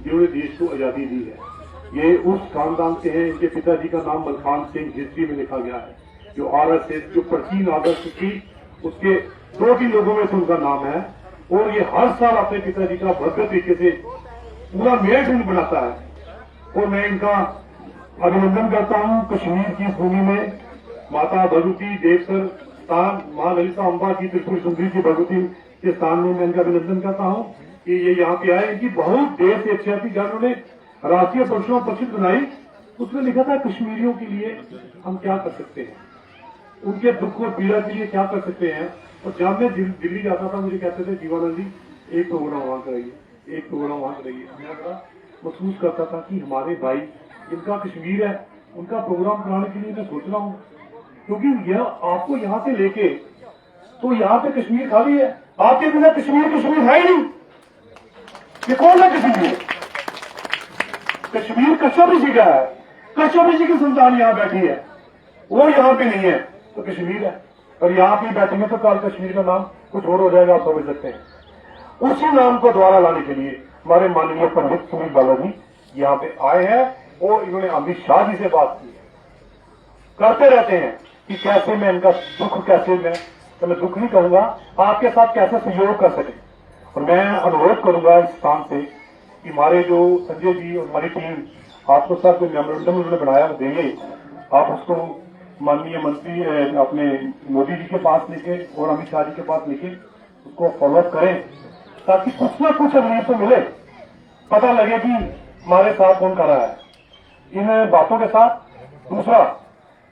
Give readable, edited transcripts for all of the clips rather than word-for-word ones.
जिन्होंने देश को आजादी दी है। ये उस खानदान से हैं, इनके पिताजी का नाम मलखान सिंह हिस्ट्री में लिखा गया है। जो आरएसएस जो प्राचीन आदर्श थी उसके 2-3 लोगों में से उनका नाम है। और ये हर साल अपने पिताजी का भव्य तरीके से पूरा मेल बनाता है। और मैं इनका अभिनंदन करता हूं। कश्मीर की भूमि में माता भगवती देवसर स्थान, मां ललिता अम्बा की त्रिपुर सुंदरी की भगवती के स्थान में मैं इनका अभिनंदन करता हूं कि ये यहाँ पे आए। इनकी बहुत देर से इच्छा थी। जब उन्होंने राष्ट्रीय परचुन परिषद बनाई उसमें लिखा था कश्मीरियों के लिए हम क्या कर सकते हैं, उनके दुख और पीड़ा के लिए क्या कर सकते हैं। और जब मैं दिल्ली जाता था मुझे कहते थे जीवानंद जी एक प्रोग्राम वहां कराइए, एक प्रोग्राम वहां कराइए। मैं बड़ा महसूस करता था कि हमारे भाई इनका कश्मीर है, उनका प्रोग्राम कराने के लिए मैं सोच रहा हूँ। क्योंकि यह आपको यहाँ से लेके तो यहाँ पे कश्मीर खाली है, आपके बिना कश्मीर है ही नहीं। ये कौन है कश्मीर? कश्मीर कश्यप जी का है, कश्यप जी की संतान यहाँ बैठी है, वो यहाँ पे नहीं है तो कश्मीर है। और यहाँ पे बैठेंगे तो कल कश्मीर का नाम कुछ और हो जाएगा, आप समझ सकते हैं। उसी नाम को दोबारा लाने के लिए हमारे माननीय पंडित सुनील बालाजी यहाँ पे आए हैं और इन्होंने अमित शाह जी से बात की है। करते रहते हैं कि कैसे मैं इनका दुख, कैसे मैं दुख नहीं कहूंगा, आपके साथ कैसे सहयोग कर सके। और मैं अनुरोध करूंगा इस स्थान से कि हमारे जो संजय जी और हमारी टीम आपको साथ जो मेमोरेंडम उन्होंने बनाया वो देंगे, आप उसको माननीय मंत्री अपने मोदी जी के पास लिखे और अमित शाह जी के पास लिखे, उसको फॉलोअप करें ताकि कुछ ना कुछ रिलीफ तो मिले, पता लगे कि हमारे साथ कौन कर रहा है इन बातों के साथ। दूसरा,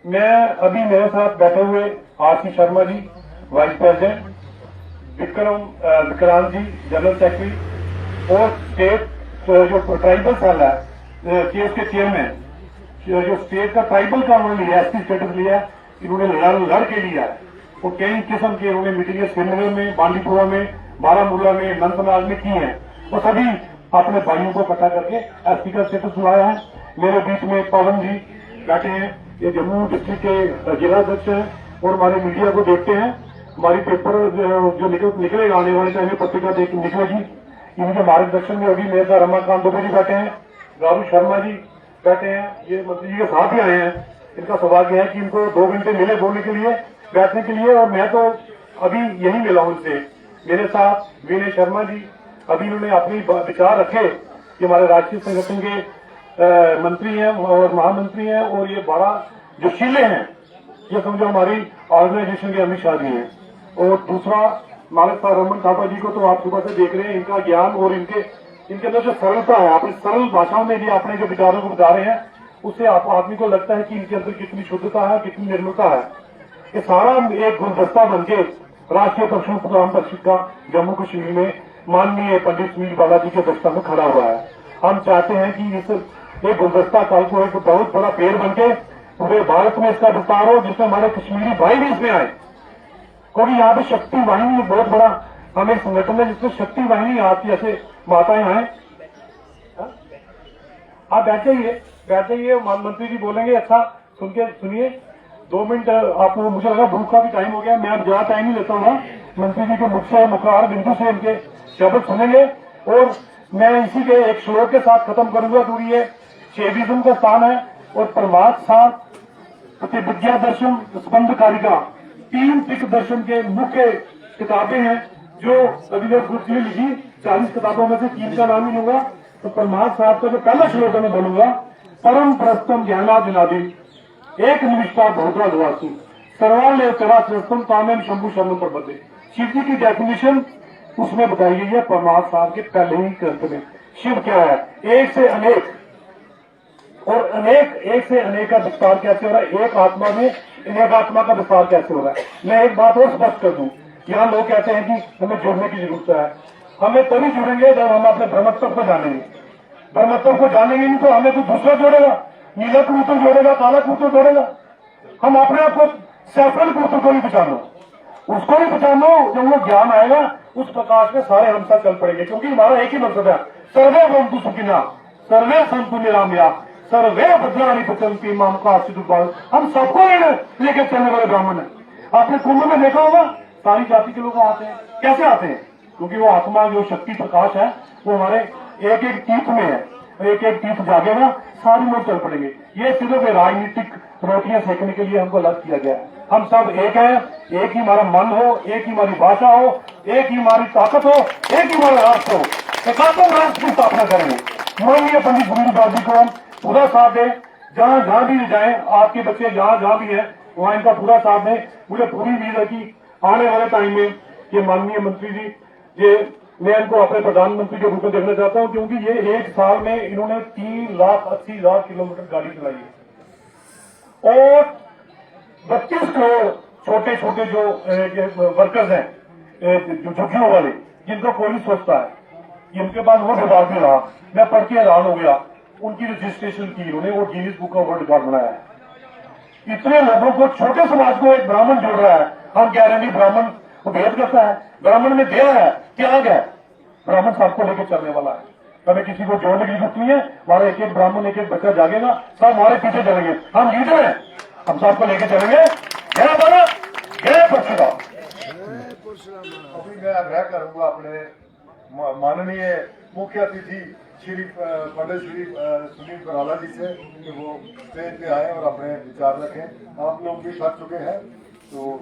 मैं अभी मेरे साथ बैठे हुए RC Sharma ji vice president, Vikrant जी जनरल सेक्रेटरी और स्टेट जो ट्राइबल सेल है उसके चेयरमैन, जो स्टेट का ट्राइबल का उन्होंने लिया, एसपी स्टेटस लिया, इन्होंने लड़ के लिया है। और कई किस्म के उन्होंने मीटिंगें श्रीनगर में, बांडीपुरा में, बारामूला में, अनंतनाग में की हैं। और सभी अपने भाइयों को इकट्ठा करके एसपी का स्टेटस लाया है। मेरे बीच में पवन जी बैठे हैं, ये जम्मू डिस्ट्रिक्ट के जिला अध्यक्ष हैं और हमारे मीडिया को देखते हैं। हमारी पेपर जो निकलेगा आने वाले टाइम में पत्रिका निकलेगी, इनके मार्गदर्शन में होगी। मेरे साथ रमाकांत दुबे जी बैठे हैं, राहुल शर्मा जी बैठे हैं, ये मंत्री जी के साथ ही आए हैं। इनका सौभाग्य है कि इनको 2 घंटे मिले बोलने के लिए, बैठने के लिए। और मैं तो अभी यही मिला हूं इनसे। मेरे साथ विनय शर्मा जी, अभी इन्होंने अपनी विचार रखे कि हमारे राष्ट्रीय संगठन के मंत्री हैं और महामंत्री हैं और ये 12 जो शिले हैं ये समझो हमारी ऑर्गेनाइजेशन के अमित शाह जी हैं। और दूसरा हमारे साथ रमन थापा जी को तो आप सुबह से देख रहे हैं, इनका ज्ञान और इनके अंदर जो सरलता है, अपनी सरल भाषाओं में भी अपने जो विचारों को बता रहे हैं, उससे आदमी को लगता है कि इनके अंदर कितनी शुद्धता है, कितनी निर्मलता है। ये सारा एक गुलदस्ता बनके राष्ट्रीय परचुन परिषद का जम्मू कश्मीर में माननीय पंडित सुनील बालाजी के दस्ता में खड़ा हुआ है। हम चाहते हैं कि इस एक गुलदस्ता कल को एक बहुत बड़ा पेड़ बनके पूरे भारत में इसका विस्तार हो, जिसमें हमारे कश्मीरी भाई भी इसमें आए। क्योंकि यहाँ पे शक्ति वाहिनी एक बहुत बड़ा हमें संगठन है जिसमें शक्ति वाहिनी आपकी जैसे माताएं आए। आप बैठ जाइए, मंत्री जी बोलेंगे, अच्छा सुनिए 2 मिनट। आपको मुझे लगा भूख का भी टाइम हो गया, मैं अब ज्यादा टाइम नहीं लेता हूँ। मंत्री जी के मुख से मुखार बिंदु से इनके शब्द सुनेंगे और मैं इसी के एक श्लोक के साथ खत्म करूंगा। दूरी है शैविज्म का स्थान है और परमार्थ सार विद्या दर्शन स्पंद कारिका 3 सिख दर्शन के मुख्य किताबें हैं जो रविदास गुप्त ने लिखी। 40 किताबों में से 3 का नाम ही लूंगा। तो परमार्थ साहब का जो पहला श्लोक मैं बोलूंगा, परम प्रस्तम ज्ञानादिनादि एक निविष्टा बहुतरा दुआसु सर्वालय चरा श्रेष्ठम तामेन शंभु शरण पर बदे। शिव जी की डेफिनेशन उसमें बताई गई है परमार्थ साहब के पहले ही ग्रंथ में। शिव क्या है? एक से अनेक, और एक से अनेक का विस्तार कैसे हो रहा है, एक आत्मा में अनेक आत्मा का विस्तार कैसे हो रहा है। मैं एक बात और स्पष्ट कर दूं, यहाँ लोग कहते हैं कि हमें जुड़ने की जरूरत है। हमें तभी जुड़ेंगे जब हम अपने ब्रह्मत्व को जानेंगे। ब्रह्मत्व को जानेंगे नहीं तो हमें कोई दूसरा जोड़ेगा, नीला कबूतर जोड़ेगा, काला कबूतर जोड़ेगा। हम अपने आप को सैफरन कबूतर को भी पहचानो, उसको भी पहचानो। जब वो ज्ञान आएगा उस प्रकाश में सारे हम सब चल पड़ेंगे। क्योंकि हमारा एक ही मकसद है, सर्वे भवन्तु सुखिनः सर्वे सन्तु निरामयाः सर्वे भद्राणि पश्यन्तु मां काचिदुर्भाग्यं। हम सबको लेकर चलने वाले ब्राह्मण है। आपने कुंभ में देखा होगा सारी जाति के लोग आते हैं। कैसे आते हैं? क्योंकि वो आत्मा जो शक्ति प्रकाश है वो हमारे एक एक तीर्थ में है, एक एक तीर्थ जागेगा सारे लोग चल पड़ेंगे। ये सिर्फ राजनीतिक रोटियां सेकने के लिए हमको अलग किया गया है। हम सब एक हैं, एक ही हमारा मन हो, एक ही हमारी भाषा हो, एक ही हमारी ताकत हो, एक ही हमारा राष्ट्र हो। एकात्म राष्ट्र की स्थापना करेंगे। माननीय पंडित गोविंद बाबू जी को हम पूरा साथ दें, जहां जहां भी जाएं, आपके बच्चे जहां जहां भी हैं वहां इनका पूरा साथ दें। मुझे पूरी उम्मीद है कि आने वाले टाइम में ये माननीय मंत्री जी, ये मैं इनको अपने प्रधानमंत्री के रूप में देखना चाहता हूं, क्योंकि ये एक साल में इन्होंने 3,80,000 किलोमीटर गाड़ी चलाई है और 32 करोड़ छोटे छोटे जो वर्कर्स हैं, जो झुग्गियों वाले, जिनको कोई नहीं सोचता है, जिनके पास वो जवाब भी रहा। मैं पढ़ के हैरान हो गया, उनकी रजिस्ट्रेशन की उन्होंने, वो Guinness book of world record बनाया है। इतने लोगों को, छोटे समाज को एक ब्राह्मण जोड़ रहा है। हम कह रहे हैं ब्राह्मण वो भेद करता है, ब्राह्मण में दया है, त्याग है। ब्राह्मण सबको लेकर चलने वाला है, हमें किसी को जोड़ने की जरूरत नहीं है। हमारा एक एक ब्राह्मण, एक एक बच्चा जागेगा, सब हमारे पीछे चलेंगे। हम लीडर हैं, हम सबको लेकर चलेंगे। जय भारत, जय परशुराम। अभी मैं आग्रह करूंगा अपने माननीय मुख्य अतिथि श्री पंडित श्री सुनील बराला जी से कि वो स्टेज पे आए और अपने विचार रखें। आप लोग भी थक चुके हैं, तो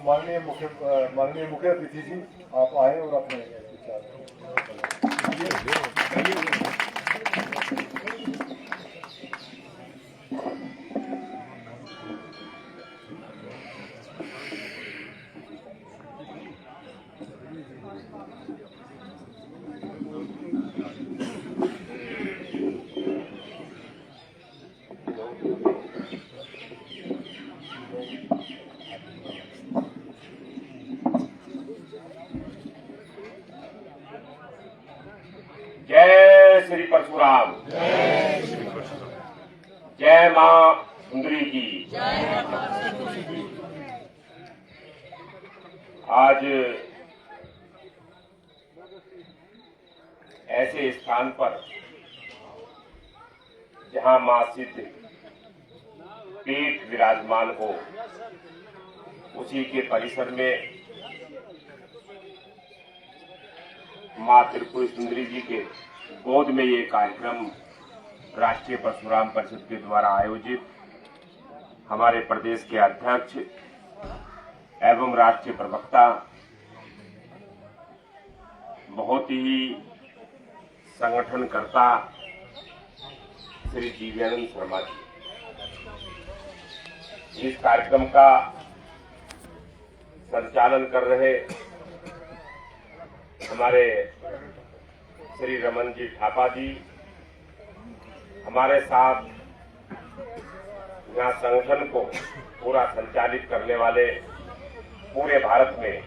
माननीय मुख्य अतिथि जी आप आए और अपने विचार जय श्री परशुराम, जय मां सुंदरी की। आज ऐसे स्थान पर जहां मां सिद्ध पीठ विराजमान हो, उसी के परिसर में मां त्रिपुर सुंदरी जी के गोद में ये कार्यक्रम राष्ट्रीय परशुराम परिषद के द्वारा आयोजित हमारे प्रदेश के अध्यक्ष एवं राष्ट्रीय प्रवक्ता, बहुत ही संगठनकर्ता श्री दिव्यानंद शर्मा जी, इस कार्यक्रम का संचालन कर रहे हमारे श्री रमन जी ठापा जी, हमारे साथ यहाँ संगठन को पूरा संचालित करने वाले, पूरे भारत में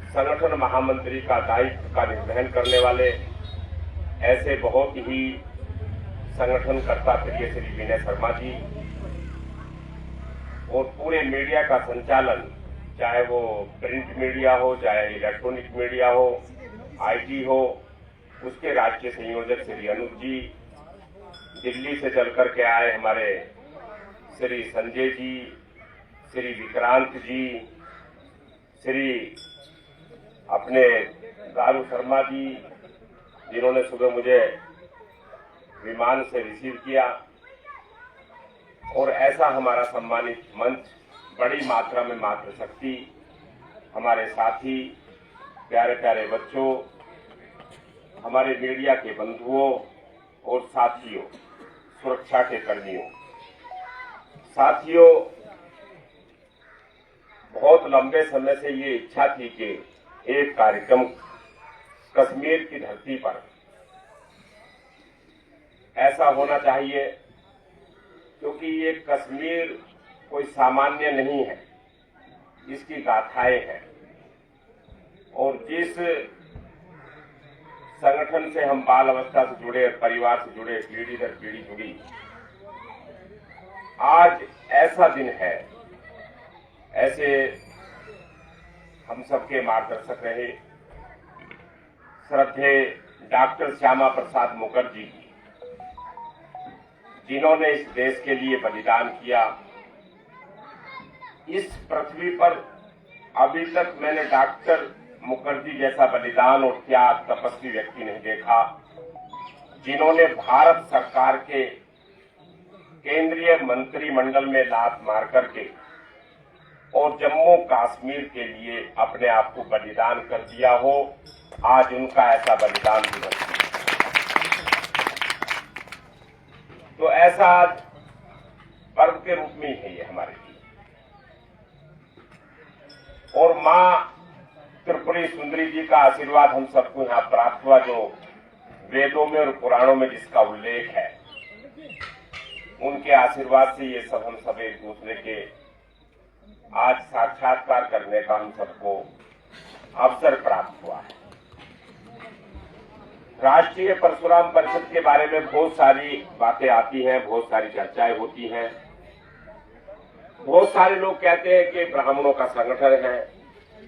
संगठन महामंत्री का दायित्व का निर्वहन करने वाले ऐसे बहुत ही संगठनकर्ता प्रिय श्री विनय शर्मा जी, और पूरे मीडिया का संचालन, चाहे वो प्रिंट मीडिया हो, चाहे इलेक्ट्रॉनिक मीडिया हो, आईटी हो, उसके राष्ट्रीय संयोजक श्री अनुज जी, दिल्ली से चल करके आए हमारे श्री संजय जी, श्री विक्रांत जी, श्री अपने दारू शर्मा जी, जिन्होंने सुबह मुझे विमान से रिसीव किया, और ऐसा हमारा सम्मानित मंच, बड़ी मात्रा में मातृशक्ति, हमारे साथी, प्यारे प्यारे बच्चों, हमारे मीडिया के बंधुओं और साथियों, सुरक्षा के कर्मियों, साथियों, बहुत लंबे समय से ये इच्छा थी कि एक कार्यक्रम कश्मीर की धरती पर ऐसा होना चाहिए, क्योंकि ये कश्मीर कोई सामान्य नहीं है, इसकी गाथाएं हैं। और जिस संगठन से हम बाल अवस्था से जुड़े, परिवार से जुड़े, पीढ़ी दर पीढ़ी जुड़ी, आज ऐसा दिन है, ऐसे हम सबके मार्गदर्शक रहे श्रद्धेय डॉक्टर श्यामा प्रसाद मुखर्जी, जिन्होंने इस देश के लिए बलिदान किया, इस पृथ्वी पर अभी तक मैंने डॉक्टर मुखर्जी जैसा बलिदान और त्याग तपस्वी व्यक्ति नहीं देखा, जिन्होंने भारत सरकार के केंद्रीय मंत्रिमंडल में लात मार करके और जम्मू कश्मीर के लिए अपने आप को बलिदान कर दिया हो। आज उनका ऐसा बलिदान दिवस है। तो ऐसा आज पर्व के रूप में ही है ये हमारे लिए। और मां त्रिपुरी सुंदरी जी का आशीर्वाद हम सबको यहां प्राप्त हुआ, जो वेदों में और पुराणों में जिसका उल्लेख है, उनके आशीर्वाद से ये सब हम सब एक दूसरे के आज साक्षात्कार करने का हम सबको अवसर प्राप्त हुआ है। राष्ट्रीय परशुराम परिषद के बारे में बहुत सारी बातें आती हैं, बहुत सारी चर्चाएं होती हैं। बहुत सारे लोग कहते हैं कि ब्राह्मणों का संगठन है,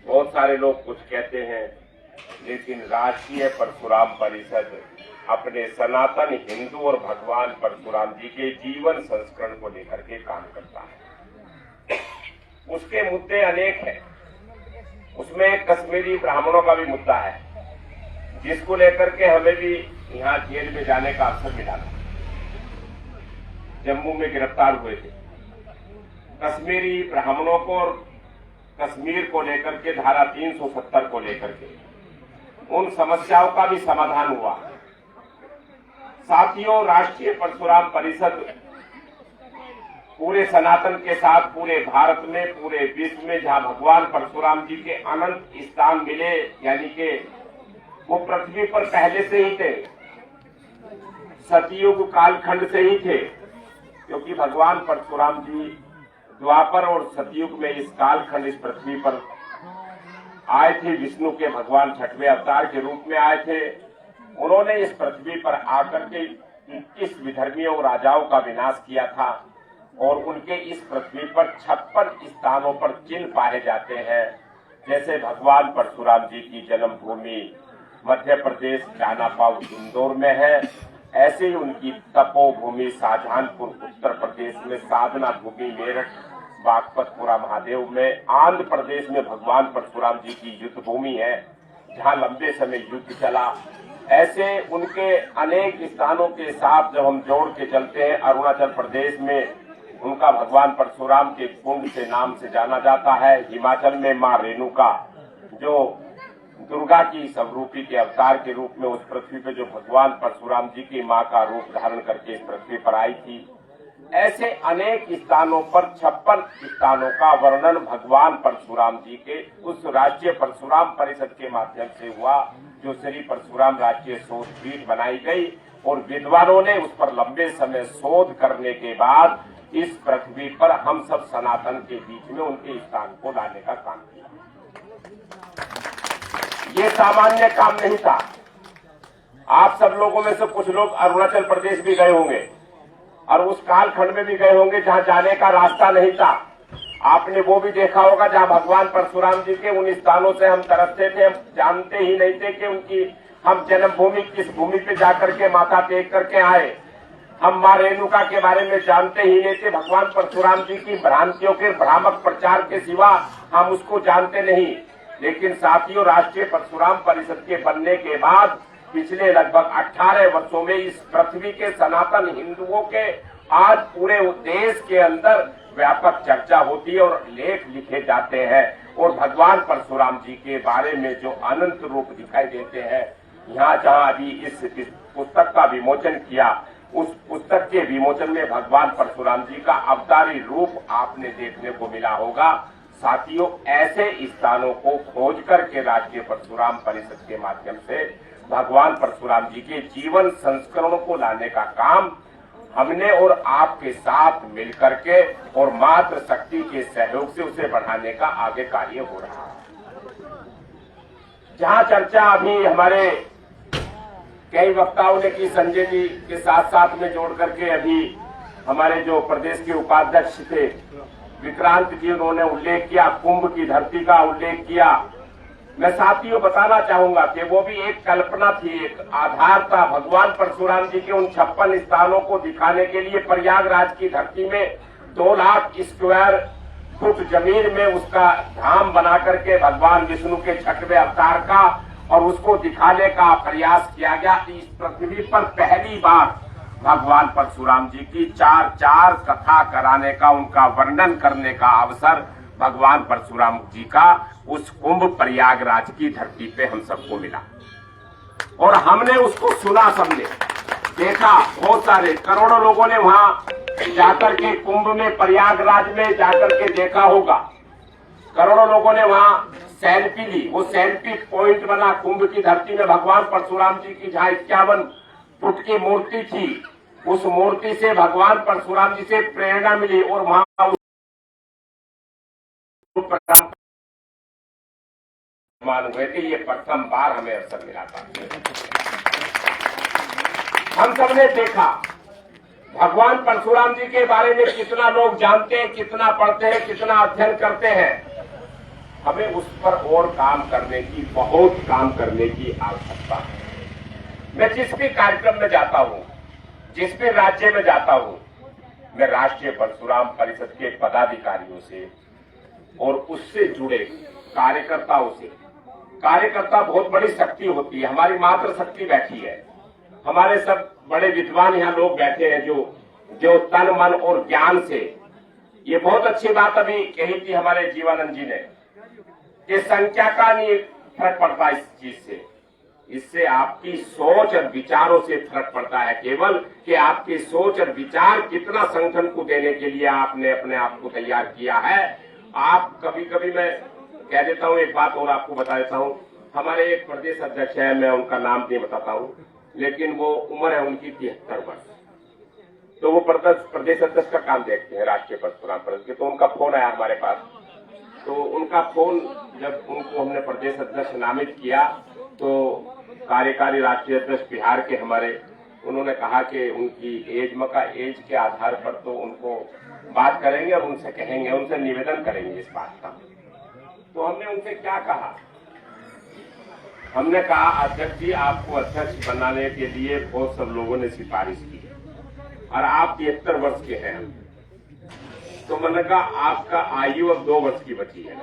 बहुत सारे लोग कुछ कहते हैं, लेकिन राष्ट्रीय परशुराम परिषद अपने सनातन हिंदू और भगवान परशुराम जी के जीवन संस्करण को लेकर के काम करता है। उसके मुद्दे अनेक हैं। उसमें एक कश्मीरी ब्राह्मणों का भी मुद्दा है, जिसको लेकर के हमें भी यहां जेल में जाने का अवसर मिला था। जम्मू में गिरफ्तार हुए थे। कश्मीरी ब्राह्मणों को और कश्मीर को लेकर के धारा 370 को लेकर के उन समस्याओं का भी समाधान हुआ। साथियों, राष्ट्रीय परशुराम परिषद पूरे सनातन के साथ पूरे भारत में, पूरे विश्व में जहां भगवान परशुराम जी के अनंत स्थान मिले, यानी कि वो पृथ्वी पर पहले से ही थे, सतयुग कालखंड से ही थे, क्योंकि भगवान परशुराम जी द्वापर और सतयुग में इस कालखंड इस पृथ्वी पर आए थे। विष्णु के भगवान छठवें अवतार के रूप में आए थे। उन्होंने इस पृथ्वी पर आकर के 21 विधर्मियों राजाओं का विनाश किया था और उनके इस पृथ्वी पर 56 स्थानों पर चिन्ह पाए जाते हैं। जैसे भगवान परशुराम जी की जन्मभूमि मध्य प्रदेश जानापाव इंदौर में है, ऐसे ही उनकी तपोभूमि शाहजहानपुर उत्तर प्रदेश में, साधना भूमि मेरठ बागपतपुरा महादेव में, आंध्र प्रदेश में भगवान परशुराम जी की युद्ध भूमि है, जहां लंबे समय युद्ध चला। ऐसे उनके अनेक स्थानों के साथ जब हम जोड़ के चलते हैं, अरुणाचल प्रदेश में उनका भगवान परशुराम के कुंड के नाम से जाना जाता है। हिमाचल में मां रेणुका, जो दुर्गा की स्वरूपी के अवतार के रूप में उस पृथ्वी पे, जो भगवान परशुराम जी की मां का रूप धारण करके इस पृथ्वी पर आई थी। ऐसे अनेक स्थानों पर 56 स्थानों का वर्णन भगवान परशुराम जी के उस राष्ट्रीय परशुराम परिषद के माध्यम से हुआ, जो श्री परशुराम राष्ट्रीय शोध पीठ बनाई गई और विद्वानों ने उस पर लंबे समय शोध करने के बाद इस पृथ्वी पर हम सब सनातन के बीच में उनके स्थान को लाने का काम किया। ये सामान्य काम नहीं था। आप सब लोगों में से कुछ लोग अरुणाचल प्रदेश भी गए होंगे और उस कालखंड में भी गए होंगे जहां जाने का रास्ता नहीं था। आपने वो भी देखा होगा जहां भगवान परशुराम जी के उन स्थानों से हम तरसते थे, हम जानते ही नहीं थे कि उनकी हम जन्मभूमि किस भूमि पे जाकर के माथा टेक करके आए। हम मां रेणुका के बारे में जानते ही नहीं थे। भगवान परशुराम जी की भ्रांतियों के भ्रामक प्रचार के सिवा हम उसको जानते नहीं। लेकिन साथियों, राष्ट्रीय परशुराम परिषद के बनने के बाद पिछले लगभग 18 वर्षों में इस पृथ्वी के सनातन हिंदुओं के आज पूरे देश के अंदर व्यापक चर्चा होती है और लेख लिखे जाते हैं। और भगवान परशुराम जी के बारे में जो अनंत रूप दिखाई देते हैं, यहाँ जहाँ अभी इस पुस्तक का विमोचन किया, उस पुस्तक के विमोचन में भगवान परशुराम जी का अवतारी रूप आपने देखने को मिला होगा। साथियों, ऐसे स्थानों को खोज करके राष्ट्रीय परशुराम परिषद के माध्यम से भगवान परशुराम जी के जीवन संस्करणों को लाने का काम हमने और आपके साथ मिलकर के और मात्र शक्ति के सहयोग से उसे बढ़ाने का आगे कार्य हो रहा है। जहां चर्चा अभी हमारे कई वक्ताओं ने की, संजय जी के साथ साथ में जोड़ करके अभी हमारे जो प्रदेश के उपाध्यक्ष थे विक्रांत जी, उन्होंने उल्लेख किया, कुंभ की धरती का उल्लेख किया। मैं साथियों बताना चाहूंगा कि वो भी एक कल्पना थी, एक आधार था। भगवान परशुराम जी के उन 56 स्थानों को दिखाने के लिए प्रयागराज की धरती में 2 लाख स्क्वायर फुट जमीन में उसका धाम बना करके भगवान विष्णु के 6वें अवतार का और उसको दिखाने का प्रयास किया गया। इस पृथ्वी पर पहली बार भगवान परशुराम जी की 4 कथा कराने का, उनका वर्णन करने का अवसर भगवान परशुराम जी का उस कुंभ प्रयागराज की धरती पे हम सबको मिला और हमने उसको सुना, सबने देखा। बहुत सारे करोड़ों लोगों ने वहां जाकर के कुंभ में, प्रयागराज में जाकर के देखा होगा। करोड़ों लोगों ने वहां सेल्फी ली। वो सेल्फी पॉइंट बना कुंभ की धरती में भगवान परशुराम जी की, जहां 51 फुट की मूर्ति थी। उस मूर्ति से भगवान परशुराम जी से प्रेरणा मिली और वहां हुए थे। ये प्रथम बार हमें अवसर मिला था। हम सबने देखा भगवान परशुराम जी के बारे में कितना लोग जानते हैं, कितना पढ़ते हैं, कितना अध्ययन करते हैं। हमें उस पर और काम करने की, बहुत काम करने की आवश्यकता है। मैं जिस भी कार्यक्रम में जाता हूं, जिस भी राज्य में जाता हूं, मैं राष्ट्रीय परशुराम परिषद के पदाधिकारियों से और उससे जुड़े कार्यकर्ताओं से, कार्यकर्ता बहुत बड़ी शक्ति होती है, हमारी मात्र शक्ति बैठी है। हमारे सब बड़े विद्वान यहाँ लोग बैठे हैं जो तन मन और ज्ञान से, ये बहुत अच्छी बात अभी कही थी हमारे जीवानंद जी ने कि संख्या का नहीं फर्क पड़ता इस चीज से, इससे आपकी सोच और विचारों से फर्क पड़ता है। केवल कि आपकी सोच और विचार कितना संगठन को देने के लिए आपने अपने आप को तैयार किया है। आप कभी कभी, मैं कह देता हूं एक बात और आपको बता देता हूं, हमारे एक प्रदेश अध्यक्ष है, मैं उनका नाम नहीं बताता हूं, लेकिन वो उम्र है उनकी 73 वर्ष। तो वो प्रदेश अध्यक्ष का काम देखते हैं राष्ट्रीय परशुराम परिषद के। तो उनका फोन आया हमारे पास। तो उनका फोन जब उनको हमने प्रदेश अध्यक्ष नामित किया तो कार्यकारी राष्ट्रीय अध्यक्ष बिहार के हमारे, उन्होंने कहा कि उनकी एज के आधार पर तो उनको बात करेंगे और उनसे कहेंगे, उनसे निवेदन करेंगे इस बात का। तो हमने उनसे क्या कहा, हमने कहा अध्यक्ष जी आपको अध्यक्ष बनाने के लिए बहुत सब लोगों ने सिफारिश की और आप 73 वर्ष के हैं। तो मैंने कहा आपका आयु अब 2 वर्ष की बची है,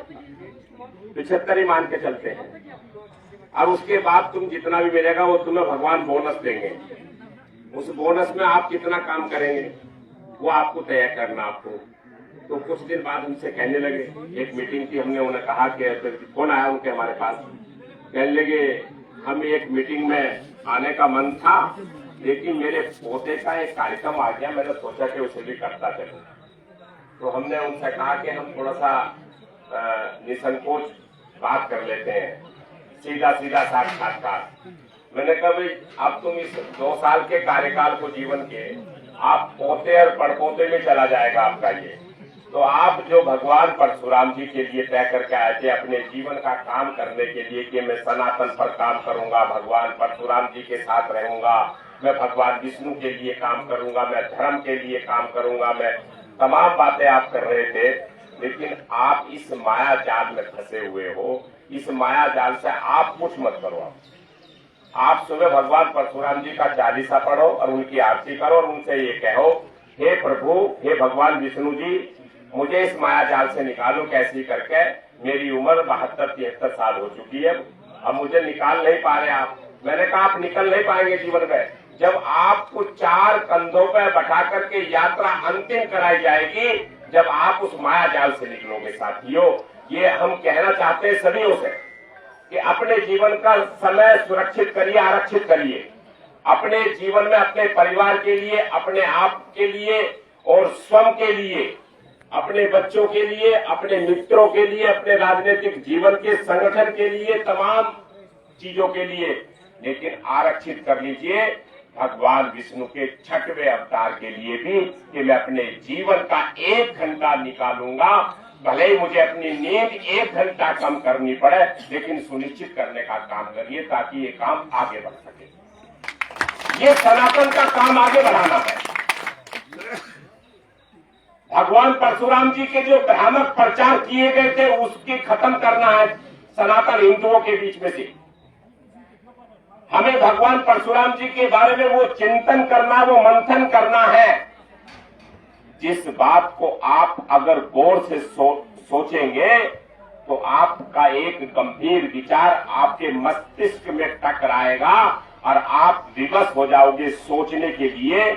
75 ही मान के चलते हैं। और उसके बाद तुम जितना भी मिलेगा वो तुम्हें भगवान बोनस देंगे। उस बोनस में आप कितना काम करेंगे वो आपको तय करना आपको। तो कुछ दिन बाद उनसे कहने लगे, एक मीटिंग थी, हमने उन्हें कहा कि फोन आया उनके हमारे पास, कहने लगे हम एक मीटिंग में आने का मन था लेकिन मेरे पोते का एक कार्यक्रम आ गया, मैंने सोचा कि उसे भी करता चलूं। तो हमने उनसे कहा कि हम थोड़ा सा निसंकोच बात कर लेते हैं, सीधा साक्षात्कार। मैंने कहा भाई अब तुम इस 2 साल के कार्यकाल को जीवन के आप पोते और पड़पोते में चला जाएगा आपका ये। तो आप जो भगवान परशुराम जी के लिए तय करके आए थे अपने जीवन का काम करने के लिए कि मैं सनातन पर काम करूंगा, भगवान परशुराम जी के साथ रहूंगा, मैं भगवान विष्णु के लिए काम करूंगा, मैं धर्म के लिए काम करूंगा, मैं तमाम बातें आप कर रहे थे। लेकिन आप इस माया जाल में फंसे हुए हो, इस माया जाल से आप कुछ मत करो। आप सुबह भगवान परशुराम जी का चालीसा पढ़ो और उनकी आरती करो और उनसे ये कहो, हे प्रभु, हे भगवान विष्णु जी, मुझे इस माया जाल से निकालो कैसी करके। मेरी उम्र 72-73 साल हो चुकी है, अब मुझे निकाल नहीं पा रहे आप। मैंने कहा आप निकल नहीं पाएंगे जीवन में। जब आपको 4 कंधों पर बैठा करके यात्रा अंतिम कराई जाएगी, जब आप उस माया जाल से निकलोगे। साथियों, ये हम कहना चाहते हैं सभी से कि अपने जीवन का समय सुरक्षित करिए, आरक्षित करिए। अपने जीवन में अपने परिवार के लिए, अपने आप के लिए और स्वयं के लिए, अपने बच्चों के लिए, अपने मित्रों के लिए, अपने राजनीतिक जीवन के संगठन के लिए, तमाम चीजों के लिए, लेकिन आरक्षित कर लीजिए भगवान विष्णु के 6वें अवतार के लिए भी कि मैं अपने जीवन का 1 घंटा निकालूंगा। भले ही मुझे अपनी नींद 1 घंटा कम करनी पड़े, लेकिन सुनिश्चित करने का काम करिए ताकि ये काम आगे बढ़ सके। ये सनातन का काम आगे बढ़ाना है। भगवान परशुराम जी के जो भ्रामक प्रचार किए गए थे उसके खत्म करना है सनातन हिंदुओं के बीच में से। हमें भगवान परशुराम जी के बारे में वो चिंतन करना, वो मंथन करना है। जिस बात को आप अगर गौर से सोचेंगे तो आपका एक गंभीर विचार आपके मस्तिष्क में टकराएगा और आप विवश हो जाओगे सोचने के लिए।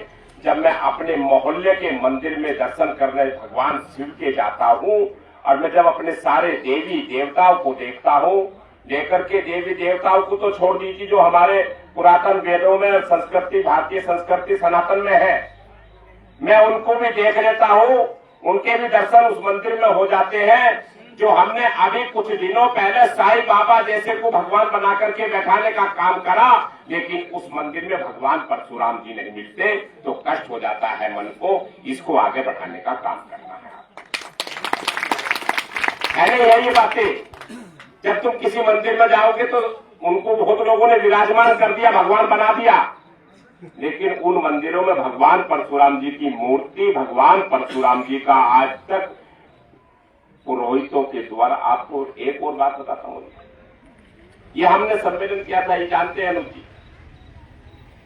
जब मैं अपने मोहल्ले के मंदिर में दर्शन करने भगवान शिव के जाता हूँ और मैं जब अपने सारे देवी देवताओं को देखता हूँ, लेकर के देवी देवताओं को तो छोड़ दीजिए, जो हमारे पुरातन वेदों में संस्कृति, भारतीय संस्कृति सनातन में है, मैं उनको भी देख लेता हूँ, उनके भी दर्शन उस मंदिर में हो जाते हैं। जो हमने अभी कुछ दिनों पहले साईं बाबा जैसे को भगवान बना करके बैठाने का काम करा, लेकिन उस मंदिर में भगवान परशुराम जी नहीं मिलते, तो कष्ट हो जाता है मन को। इसको आगे बढ़ाने का काम करना है नहीं यही बातें। जब तुम किसी मंदिर में जाओगे तो उनको बहुत लोगों ने विराजमान कर दिया, भगवान बना दिया, लेकिन उन मंदिरों में भगवान परशुराम जी की मूर्ति, भगवान परशुराम जी का आज तक पुरोहितों के द्वारा। आपको एक और बात बताता हूं, ये हमने सम्मेलन किया था, ये जानते हैं अनुज जी।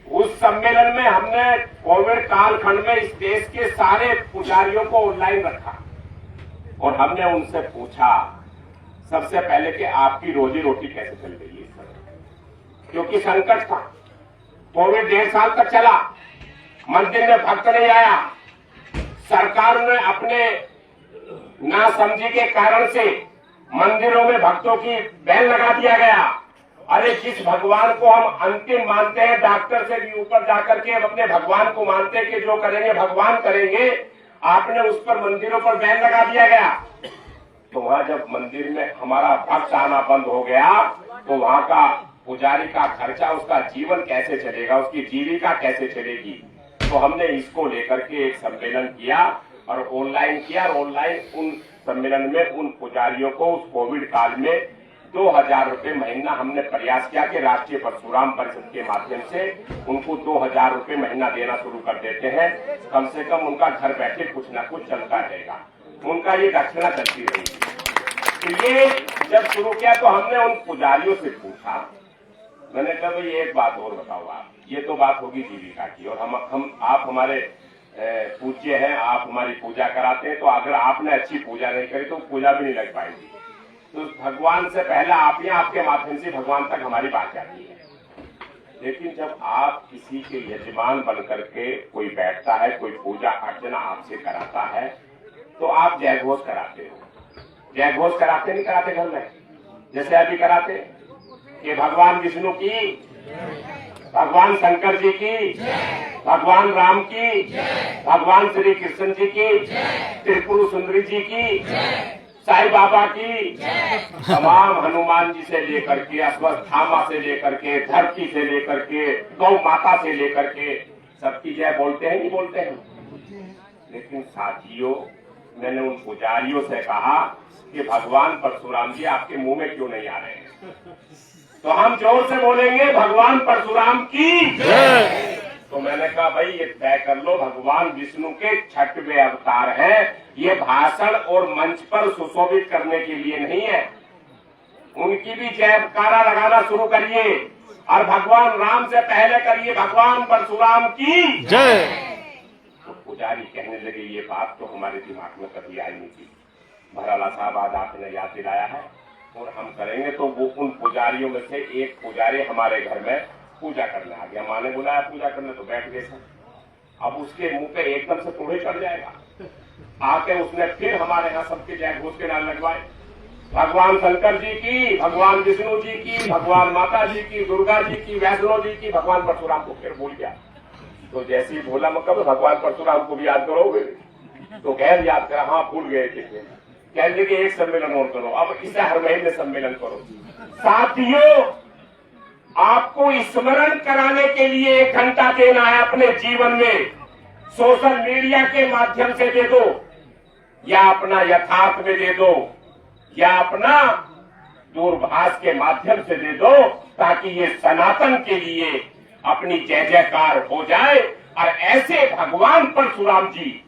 उस सम्मेलन में हमने कोविड कालखंड में इस देश के सारे पुजारियों को ऑनलाइन रखा और हमने उनसे पूछा सबसे पहले कि आपकी रोजी रोटी कैसे चल रही है, क्योंकि संकट था। कोविड 1.5 साल तक चला, मंदिर में भक्त नहीं आया, सरकार ने अपने नासमझी के कारण से मंदिरों में भक्तों की बैन लगा दिया गया। अरे जिस भगवान को हम अंतिम मानते हैं, डॉक्टर से भी ऊपर जाकर के हम अपने भगवान को मानते हैं कि जो करेंगे भगवान करेंगे, आपने उस पर मंदिरों पर बैन लगा दिया गया। तो वहां जब मंदिर में हमारा भक्त आना बंद हो गया तो वहां का पुजारी का खर्चा, उसका जीवन कैसे चलेगा, उसकी जीविका कैसे चलेगी। तो हमने इसको लेकर के एक सम्मेलन किया और ऑनलाइन किया। और ऑनलाइन उन सम्मेलन में उन पुजारियों को उस कोविड काल में 2000 रुपये महीना हमने प्रयास किया कि राष्ट्रीय परशुराम परिषद के माध्यम से उनको 2000 रुपये महीना देना शुरू कर देते हैं। कम से कम उनका घर बैठे कुछ ना कुछ चलता रहेगा, उनका ये दक्षिणा चलती रहेगी। तो ये जब शुरू किया तो हमने उन पुजारियों से पूछा, मैंने कहा भाई एक बात और बताओ आप, ये तो बात होगी जीविका की, और हम आप हमारे पूज्य हैं, आप हमारी पूजा कराते हैं, तो अगर आपने अच्छी पूजा नहीं करी तो पूजा भी नहीं लग पाएगी। तो भगवान से पहले आप या आपके माध्यम से भगवान तक हमारी बात जाती है। लेकिन जब आप किसी के यजमान बन करके कोई बैठता है, कोई पूजा अर्चना आपसे कराता है, तो आप जय घोष कराते हो। जय घोष कराते नहीं कराते घर में, जैसे अभी कराते कि भगवान विष्णु की, भगवान शंकर जी की, भगवान राम की, भगवान श्री कृष्ण जी की, त्रिपुर सुंदरी जी की, साईं बाबा की, तमाम हनुमान जी से लेकर के, अश्वत्थामा से लेकर के, धरती से लेकर के, गौ माता से लेकर के, सबकी जय बोलते हैं नहीं बोलते हैं। लेकिन साथियों, मैंने उन पुजारियों से कहा कि भगवान परशुराम जी आपके मुंह में क्यों नहीं आ रहे हैं, तो हम जोर से बोलेंगे भगवान परशुराम की जय। तो मैंने कहा भाई ये तय कर लो, भगवान विष्णु के 6वें अवतार हैं, ये भाषण और मंच पर सुशोभित करने के लिए नहीं है। उनकी भी जयकारा लगाना शुरू करिए और भगवान राम से पहले करिए भगवान परशुराम की जय। तो पुजारी कहने लगे ये बात तो हमारे दिमाग में कभी आई नहीं थी, भराला साहब आज आपने याद दिलाया है और हम करेंगे। तो वो उन पुजारियों में से एक पुजारी हमारे घर में पूजा करने आ गया, माँ ने बुलाया पूजा करने, तो बैठ गए सर। अब उसके मुंह पे एकदम से तोड़े चढ़ जाएगा, आके उसने फिर हमारे यहाँ सबके जय घोष के नाम लगवाए, भगवान शंकर जी की, भगवान विष्णु जी की, भगवान माता जी की, दुर्गा जी की, वैष्णो जी की, भगवान परशुराम को फिर भूल गया। तो जैसे ही बोला मैं कब भगवान परशुराम को भी याद करोगे, तो गैर याद करा, हाँ भूल गए थे। कह लगे एक सम्मेलन और करो, अब इसे हर महीने सम्मेलन करो। साथियों, आपको स्मरण कराने के लिए 1 घंटा देना है अपने जीवन में, सोशल मीडिया के माध्यम से दे दो या अपना यथार्थ में दे दो या अपना दूरभाष के माध्यम से दे दो, ताकि ये सनातन के लिए अपनी जय जयकार हो जाए। और ऐसे भगवान परशुराम जी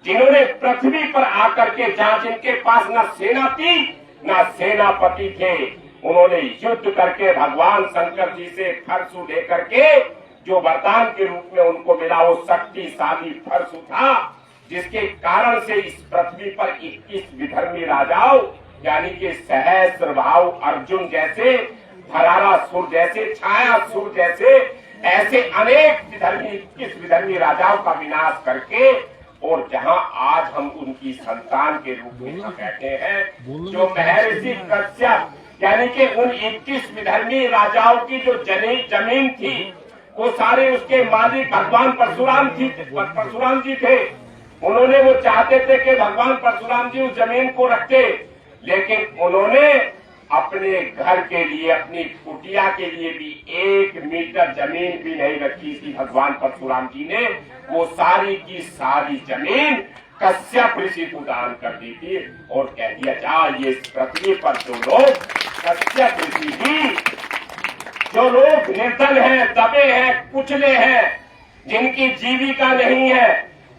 जिन्होंने पृथ्वी पर आकर के, जहां जिनके पास न सेना थी न सेनापति थे, उन्होंने युद्ध करके भगवान शंकर जी से फरसु लेकर के जो वरदान के रूप में उनको मिला वो शक्तिशाली फरसु था, जिसके कारण से इस पृथ्वी पर 21 विधर्मी राजाओं यानी कि सहस्त्रभाव अर्जुन जैसे, धरारासुर जैसे, छायासुर जैसे ऐसे अनेक विधर्मी 21 विधर्मी राजाओं का विनाश करके, और जहां आज हम उनकी संतान के रूप में यहाँ बैठे हैं, जो महर्षि कश्यप यानी कि उन 21 विधर्मी राजाओं की जो जमीन थी वो सारे उसके मालिक भगवान परशुराम जी थे। उन्होंने वो चाहते थे कि भगवान परशुराम जी उस जमीन को रखे, लेकिन उन्होंने अपने घर के लिए, अपनी कुटिया के लिए भी 1 मीटर जमीन भी नहीं रखी थी। भगवान परशुराम जी ने वो सारी की सारी जमीन कश्यप ऋषि को दान कर दी थी और कह दिया जा ये पृथ्वी पर जो लोग कश्यप ऋषि भी, जो लोग निर्धन हैं, दबे हैं, कुचले हैं, जिनकी जीविका नहीं है,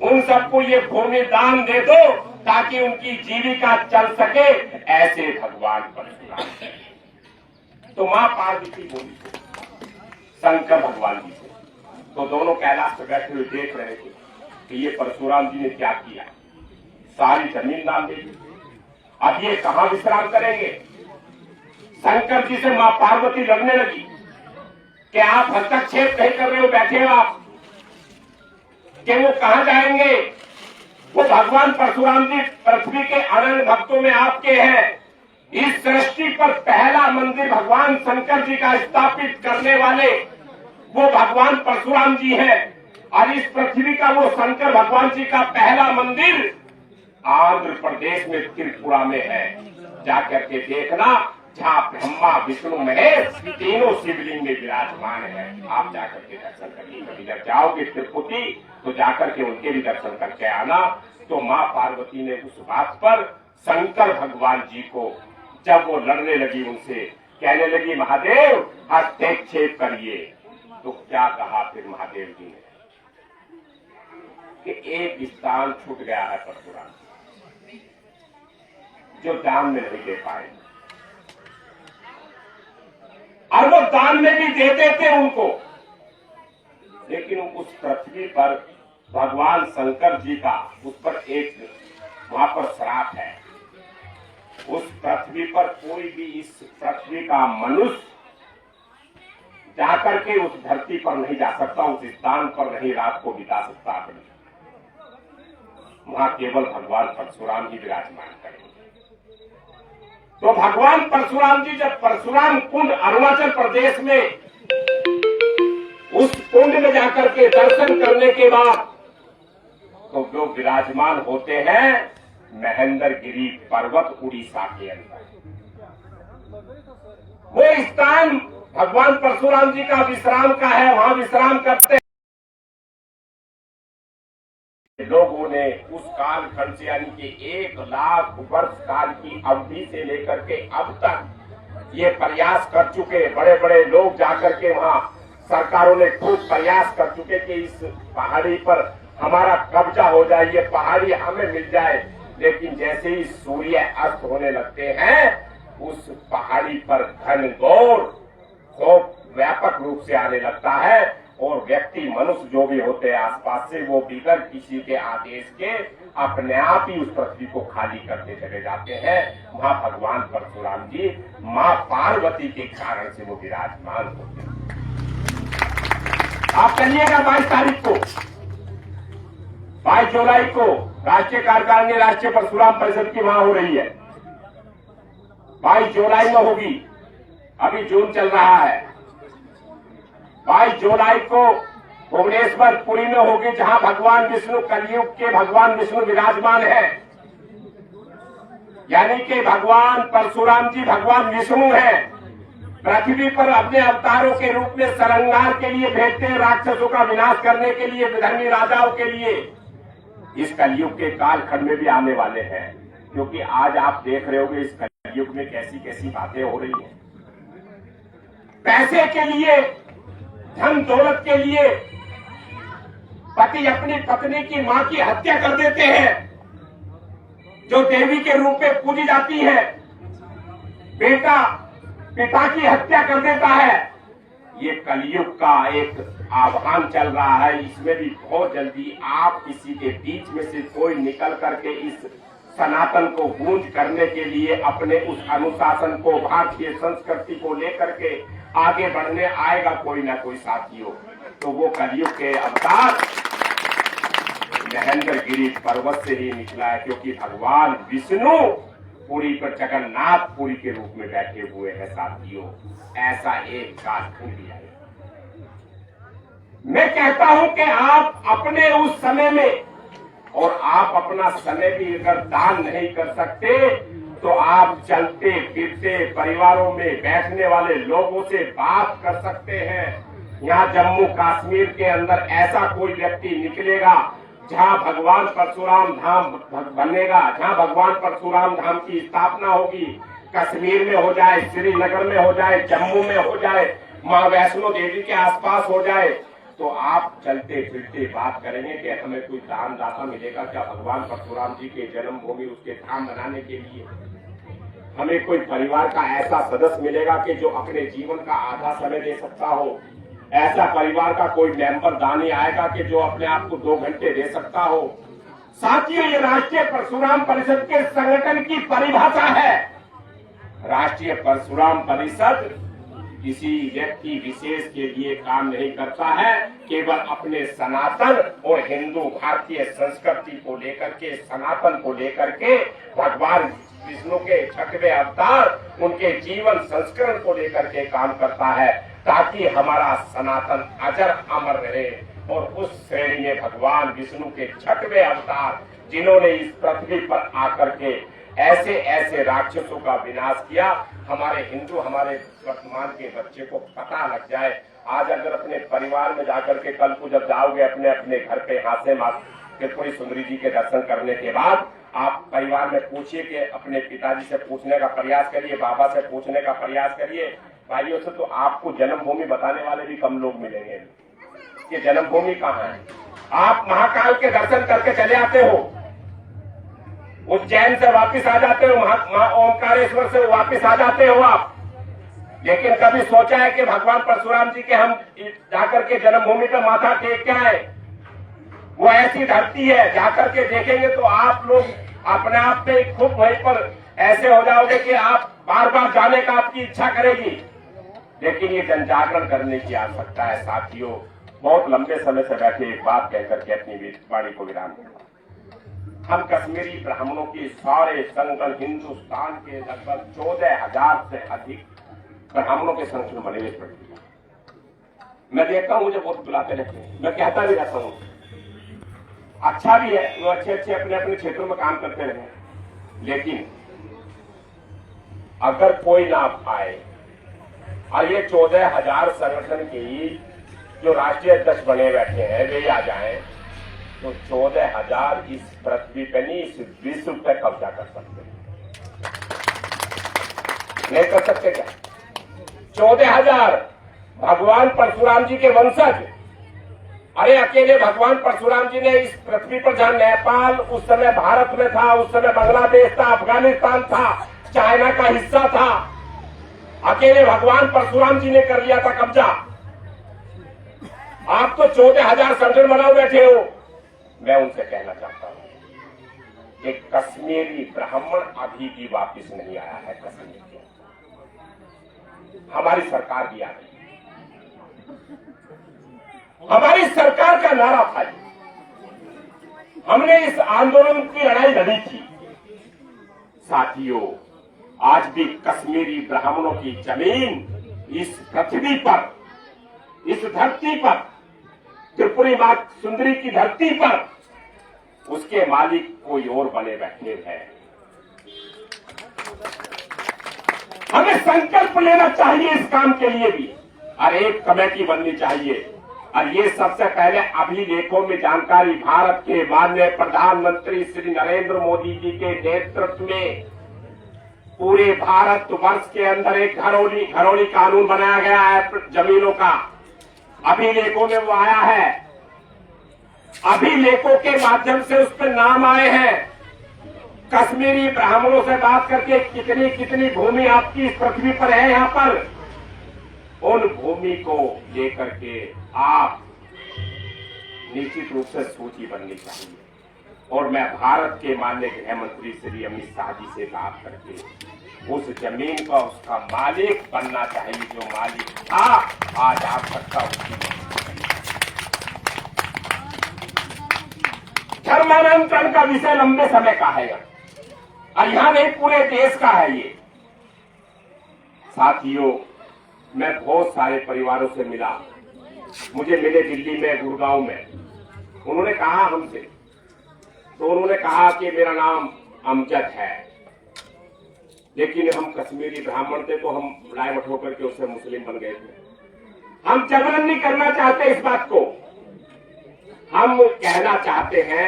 उन सबको ये भूमि दान दे दो ताकि उनकी जीविका चल सके, ऐसे भगवान परशुराम। तो मां पार्वती बोली शंकर भगवान जी से, तो दोनों कैलाश पर बैठे हुए देख रहे थे कि ये परशुराम जी ने क्या किया, सारी जमीन दान दे दी, अब ये कहां विश्राम करेंगे। शंकर जी से मां पार्वती लड़ने लगी कि आप हस्तक्षेप नहीं कर रहे हो, बैठे हो आप, कि वो कहां जाएंगे। वो भगवान परशुराम जी पृथ्वी के अनंत भक्तों में आपके हैं। इस सृष्टि पर पहला मंदिर भगवान शंकर जी का स्थापित करने वाले वो भगवान परशुराम जी हैं, और इस पृथ्वी का वो शंकर भगवान जी का पहला मंदिर आंध्र प्रदेश में त्रिपुरा में है। जाकर के देखना, जहां ब्रह्मा विष्णु महेश तीनों शिवलिंग में विराजमान है, आप जाकर के दर्शन करिए। कभी जब जाओगे तिरुपति तो जाकर के उनके भी दर्शन करके आना। तो मां पार्वती ने उस बात पर शंकर भगवान जी को, जब वो लड़ने लगी उनसे, कहने लगी महादेव हस्तक्षेप करिए, तो क्या कहा फिर महादेव जी ने कि एक स्थान छूट गया है परशुराम, जो दान में नहीं दे पाए, और वो दान में भी देते थे उनको, लेकिन उस पृथ्वी पर भगवान शंकर जी का उस पर एक वहां पर श्राप है। उस पृथ्वी पर कोई भी इस पृथ्वी का मनुष्य जाकर के उस धरती पर नहीं जा सकता, उस स्थान पर नहीं रात को बिता सकता अपनी। वहां केवल भगवान परशुराम जी विराजमान करेंगे। तो भगवान परशुराम जी जब परशुराम कुंड अरुणाचल प्रदेश में, उस कुंड में जाकर के दर्शन करने के बाद तो जो विराजमान होते हैं महेंद्रगिरी पर्वत उड़ीसा के अंदर, वो स्थान भगवान परशुराम जी का विश्राम का है, वहां विश्राम करते हैं। लोगों ने उस कालखंड से यानी कि 1 लाख वर्ष काल की अवधि से लेकर के अब तक ये प्रयास कर चुके, बड़े बड़े लोग जाकर के वहां, सरकारों ने खूब प्रयास कर चुके कि इस पहाड़ी पर हमारा कब्जा हो जाए, ये पहाड़ी हमें मिल जाए। लेकिन जैसे ही सूर्य अस्त होने लगते हैं, उस पहाड़ी पर घनघोर खौफ व्यापक रूप से आने लगता है, और व्यक्ति मनुष्य जो भी होते हैं आसपास से, वो बिगड़ किसी के आदेश के अपने आप ही उस पृथ्वी को खाली करते चले जाते हैं। वहां भगवान परशुराम जी मां पार्वती के कारण से वो विराजमान होते हैं। आप चलिएगा 22 तारीख को, 22 जुलाई को राष्ट्रीय कार्यकारिणी राष्ट्रीय परशुराम परिषद की वहां हो रही है। 22 जुलाई में होगी, अभी जून चल रहा है। 22 जुलाई को भुवनेश्वर पुरी में होगी, जहां भगवान विष्णु, कलयुग के भगवान विष्णु विराजमान है। यानी कि भगवान परशुराम जी भगवान विष्णु हैं, पृथ्वी पर अपने अवतारों के रूप में संहार के लिए भेजते हैं, राक्षसों का विनाश करने के लिए, विधर्मी राजाओं के लिए। इस कलयुग के कालखंड में भी आने वाले हैं, क्योंकि आज आप देख रहे होंगे इस कलयुग में कैसी कैसी बातें हो रही हैं। पैसे के लिए, धन दौलत के लिए पति अपनी पत्नी की मां की हत्या कर देते हैं, जो देवी के रूप में पूजी जाती है। बेटा पिता की हत्या कर देता है, ये कलयुग का एक आह्वान चल रहा है, इसमें भी बहुत जल्दी आप किसी के बीच में से कोई निकल करके इस सनातन को गूंज करने के लिए अपने उस अनुशासन को, भारतीय संस्कृति को लेकर के आगे बढ़ने आएगा कोई ना कोई साथियों। तो वो कलयुग के अवतार महेंद्र गिरी पर्वत से ही निकला है, क्योंकि भगवान विष्णु पुरी पर जगन्नाथ पुरी के रूप में बैठे हुए हैं साथियों। ऐसा एक कालखंड भी है। मैं कहता हूं कि आप अपने उस समय में, और आप अपना समय भी अगर दान नहीं कर सकते तो आप चलते फिरते परिवारों में बैठने वाले लोगों से बात कर सकते हैं। यहाँ जम्मू कश्मीर के अंदर ऐसा कोई व्यक्ति निकलेगा जहाँ भगवान परशुराम धाम बनेगा, जहाँ भगवान परशुराम धाम की स्थापना होगी, कश्मीर में हो जाए, श्रीनगर में हो जाए, जम्मू में हो जाए, माँ वैष्णो देवी के आसपास हो जाए, तो आप चलते फिरते बात करेंगे कि हमें कोई दान दाता मिलेगा क्या भगवान परशुराम जी के जन्मभूमि उसके धाम बनाने के लिए। हमें कोई परिवार का ऐसा सदस्य मिलेगा कि जो अपने जीवन का आधा समय दे सकता हो। ऐसा परिवार का कोई मेंबर दानी आएगा कि जो अपने आप को 2 घंटे दे सकता हो। साथियों, ये राष्ट्रीय परशुराम परिषद के संगठन की परिभाषा है। राष्ट्रीय परशुराम परिषद किसी व्यक्ति विशेष के लिए काम नहीं करता है, केवल अपने सनातन और हिंदू भारतीय संस्कृति को लेकर के, सनातन को लेकर के, भगवान विष्णु के 6वें अवतार उनके जीवन संस्करण को लेकर के काम करता है, ताकि हमारा सनातन अजर अमर रहे। और उस श्रेणी में भगवान विष्णु के 6वें अवतार, जिन्होंने इस पृथ्वी पर आकर के ऐसे ऐसे राक्षसों का विनाश किया, हमारे हिंदू, हमारे वर्तमान के बच्चे को पता लग जाए। आज अगर अपने परिवार में जाकर के, कल को जब जाओगे अपने अपने घर पे हासे माँ त्रिपुरी सुंदरी जी के दर्शन करने के बाद, आप परिवार में पूछिए कि अपने पिताजी से पूछने का प्रयास करिए, बाबा से पूछने का प्रयास करिए, भाइयों से, तो आपको जन्मभूमि बताने वाले भी कम लोग मिलेंगे कि जन्मभूमि कहाँ है। आप महाकाल के दर्शन करके चले आते हो, उज्जैन से वापिस आ जाते हो, मां ओमकारेश्वर से वापिस आ जाते हो आप, लेकिन कभी सोचा है कि भगवान परशुराम जी के हम जाकर के जन्मभूमि पर माथा टेक के आए। वो ऐसी धरती है, जाकर के देखेंगे तो आप लोग अपने आप में खुद वहीं पर ऐसे हो जाओगे कि आप बार बार जाने का आपकी इच्छा करेगी। लेकिन ये जनजागरण करने की आवश्यकता है साथियों। बहुत लंबे समय से बैठे एक बात कहकर के अपनी वाणी को विराम दूंगा। हम कश्मीरी ब्राह्मणों की सारे संगठन, हिंदुस्तान के लगभग 14,000 से अधिक ब्राह्मणों के संगठन बने हुए पड़ते हैं। मैं देखता हूँ, मुझे बहुत बुलाते रहते हैं, मैं कहता भी रहता हूँ, अच्छा भी है, वो अच्छे अच्छे अपने अपने क्षेत्रों में काम करते रहे। लेकिन अगर कोई ना आए और ये 14,000 संगठन की जो राष्ट्रीय अध्यक्ष बने बैठे हैं वे आ जाएं, तो 14,000 इस पृथ्वी पे नहीं, इस विश्व पे कब्जा कर सकते हैं। नहीं कर सकते क्या? 14,000 भगवान परशुराम जी के वंशज। अरे अकेले भगवान परशुराम जी ने इस पृथ्वी पर, जहां नेपाल उस समय भारत में था, उस समय बांग्लादेश था, अफगानिस्तान था, चाइना का हिस्सा था, अकेले भगवान परशुराम जी ने कर लिया था कब्जा। आप तो 14,000 संगठन बनाओ बैठे हो। मैं उनसे कहना चाहता हूं कि कश्मीरी ब्राह्मण अभी भी वापिस नहीं आया है कश्मीर के। हमारी सरकार भी आ गई, हमारी सरकार का नारा था, हमने इस आंदोलन की लड़ाई लड़ी थी। साथियों, आज भी कश्मीरी ब्राह्मणों की जमीन इस पृथ्वी पर, इस धरती पर, त्रिपुरी मां सुंदरी की धरती पर, उसके मालिक कोई और बने बैठे हैं। हमें संकल्प लेना चाहिए इस काम के लिए भी, और एक कमेटी बननी चाहिए। और ये सबसे पहले अभिलेखों में जानकारी भारत के माननीय प्रधानमंत्री श्री नरेंद्र मोदी जी के नेतृत्व में पूरे भारत वर्ष के अंदर एक घरौली कानून बनाया गया है जमीनों का। अभिलेखों में वो आया है, अभिलेखों के माध्यम से उस पर नाम आए हैं। कश्मीरी ब्राह्मणों से बात करके कितनी कितनी भूमि आपकी इस पृथ्वी पर है, यहाँ पर उन भूमि को लेकर के आप निश्चित रूप से सूची बननी चाहिए। और मैं भारत के माननीय गृह मंत्री श्री अमित शाह जी से बात करके उस जमीन का उसका मालिक बनना चाहिए, जो मालिक था आज आप सकता उसकी। धर्मांतरण का विषय लंबे समय का है और यहां नहीं पूरे देश का है ये। साथियों, मैं बहुत सारे परिवारों से मिला, मुझे मिले दिल्ली में, गुड़गांव में। उन्होंने कहा हमसे, तो उन्होंने कहा कि मेरा नाम अमजद है, लेकिन हम कश्मीरी ब्राह्मण थे तो हम डाइवर्ट होकर के उससे मुस्लिम बन गए थे। हम जबरन नहीं करना चाहते इस बात को, हम कहना चाहते हैं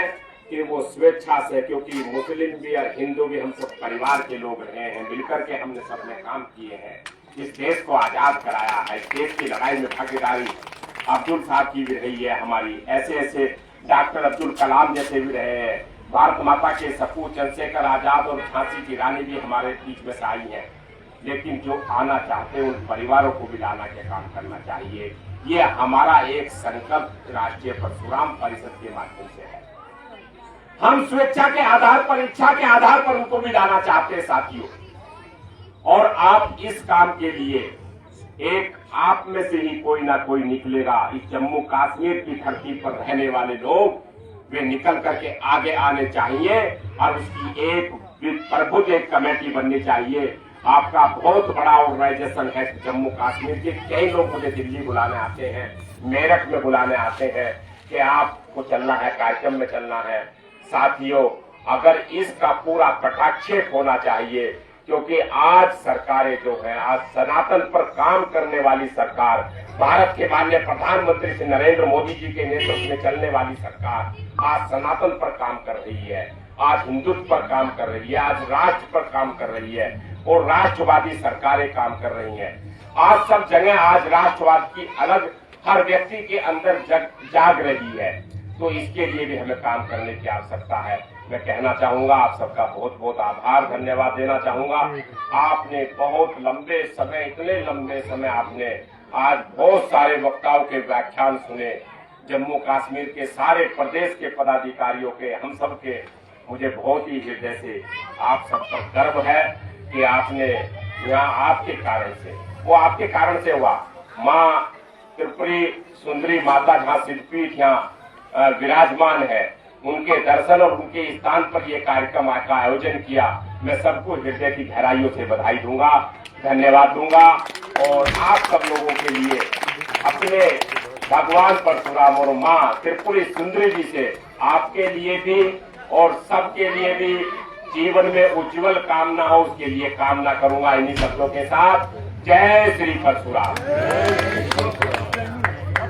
कि वो स्वेच्छा से, क्योंकि मुस्लिम भी और हिंदू भी हम सब परिवार के लोग रहे हैं, मिलकर के हमने सबने काम किए हैं, इस देश को आजाद कराया है। इस देश की लड़ाई में भागीदारी अब्दुल साहब की भी रही है हमारी, ऐसे ऐसे डॉक्टर अब्दुल कलाम जैसे भी रहे हैं, भारत माता के सपूत चंद्रशेखर आजाद और झांसी की रानी भी हमारे बीच में से आई है। लेकिन जो आना चाहते हैं उन परिवारों को भी लाना के काम करना चाहिए। ये हमारा एक संकल्प राष्ट्रीय परशुराम परिषद के माध्यम से है। हम स्वेच्छा के आधार पर, इच्छा के आधार पर उनको भी लाना चाहते हैं साथियों। और आप इस काम के लिए एक आप में से ही कोई ना कोई निकलेगा। इस जम्मू कश्मीर की धरती पर रहने वाले लोग वे निकल करके आगे आने चाहिए और उसकी एक प्रबुद्ध एक कमेटी बननी चाहिए। आपका बहुत बड़ा ऑर्गेनाइजेशन है जम्मू कश्मीर के। कई लोग मुझे दिल्ली बुलाने आते हैं, मेरठ में बुलाने आते हैं कि आपको चलना है, कार्यक्रम में चलना है। साथियों, अगर इसका पूरा कटाक्षेप होना चाहिए, क्योंकि आज सरकारें जो है, आज सनातन पर काम करने वाली सरकार, भारत के माननीय प्रधानमंत्री श्री नरेंद्र मोदी जी के नेतृत्व में चलने वाली सरकार आज सनातन पर काम कर रही है, आज हिंदुत्व पर काम कर रही है, आज राष्ट्र पर काम कर रही है और राष्ट्रवादी सरकारें काम कर रही हैं। आज सब जगह आज राष्ट्रवाद की अलग हर व्यक्ति के अंदर जाग रही है। तो इसके लिए भी हमें काम करने की आवश्यकता है। मैं कहना चाहूंगा, आप सबका बहुत बहुत आभार, धन्यवाद देना चाहूंगा। आपने बहुत लंबे समय, इतने लंबे समय आपने आज बहुत सारे वक्ताओं के व्याख्यान सुने, जम्मू कश्मीर के सारे प्रदेश के पदाधिकारियों के, हम सब के। मुझे बहुत ही हृदय से आप सब पर गर्व है कि आपने यहाँ आपके कारण से, वो आपके कारण से हुआ। माँ त्रिपुरी सुंदरी माता जहाँ सिद्धपीठ यहाँ विराजमान है, उनके दर्शन और उनके स्थान पर ये कार्यक्रम का आयोजन किया। मैं सबको हृदय की गहराइयों से बधाई दूंगा, धन्यवाद दूंगा। और आप सब लोगों के लिए अपने भगवान परशुराम और माँ त्रिपुरी सुंदरी जी से आपके लिए भी और सबके लिए भी जीवन में उज्जवल कामना हो, उसके लिए कामना करूंगा। इन्हीं शब्दों के साथ जय श्री परशुराम।